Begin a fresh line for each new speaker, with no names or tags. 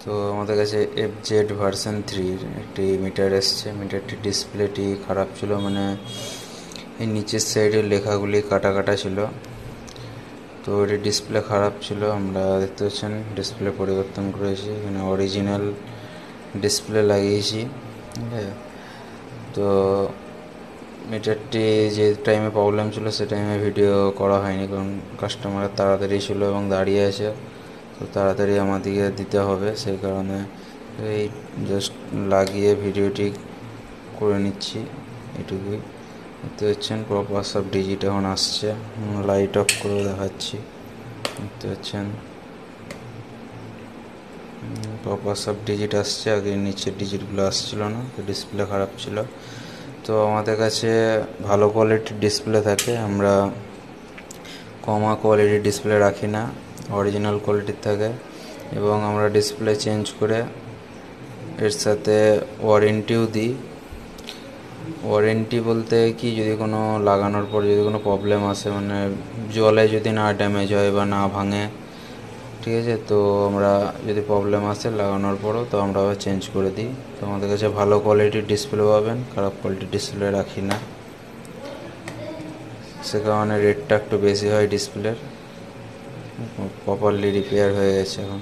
তো আমাদের কাছে FZ ভার্সন 3 একটি মিটার এসছে। মিটারটির ডিসপ্লেটি খারাপ ছিল, মানে এই নিচের সাইডের লেখাগুলি কাটা কাটা ছিল। তো এটি ডিসপ্লে খারাপ ছিল, আমরা দেখতে পাচ্ছেন ডিসপ্লে পরিবর্তন করেছি। এখানে অরিজিনাল ডিসপ্লে লাগিয়েছি। ঠিক আছে, তো মিটারটি যে টাইমে প্রবলেম ছিল সে টাইমে ভিডিও করা হয়নি, কারণ কাস্টমারের তাড়াতাড়ি ছিল এবং দাঁড়িয়ে আছে, তো তাড়াতাড়ি আমাদেরকে দিতে হবে, সেই কারণে এই জাস্ট লাগিয়ে ভিডিওটি করে নিচ্ছি। এটুকুই। দেখতে পাচ্ছেন প্রপার সব ডিজিট এখন আসছে। লাইট অফ করে দেখাচ্ছি, দেখতে পাচ্ছেন প্রপার সব ডিজিট আসছে। আগে নিচের ডিজিটগুলো আসছিল না, তো ডিসপ্লে খারাপ ছিল। তো আমাদের কাছে ভালো কোয়ালিটির ডিসপ্লে থাকে, আমরা কমা কোয়ালিটির ডিসপ্লে রাখি না, অরিজিনাল কোয়ালিটির থাকে। এবং আমরা ডিসপ্লে চেঞ্জ করে এর সাথে ওয়ারেন্টিও দিই। ওয়ারেন্টি বলতে কি, যদি কোনো লাগানোর পর যদি কোনো প্রবলেম আসে, মানে জলে যদি না ড্যামেজ হয় বা না ভাঙে, ঠিক আছে, তো আমরা যদি প্রবলেম আসে লাগানোর পরও, তো আমরা আবার চেঞ্জ করে দিই। তো আমাদের কাছে ভালো কোয়ালিটির ডিসপ্লে পাবেন, খারাপ কোয়ালিটির ডিসপ্লে রাখি না, সে কারণে রেটটা একটু বেশি হয় ডিসপ্লের। প্রপারলি রিপেয়ার হয়ে গেছে এখন।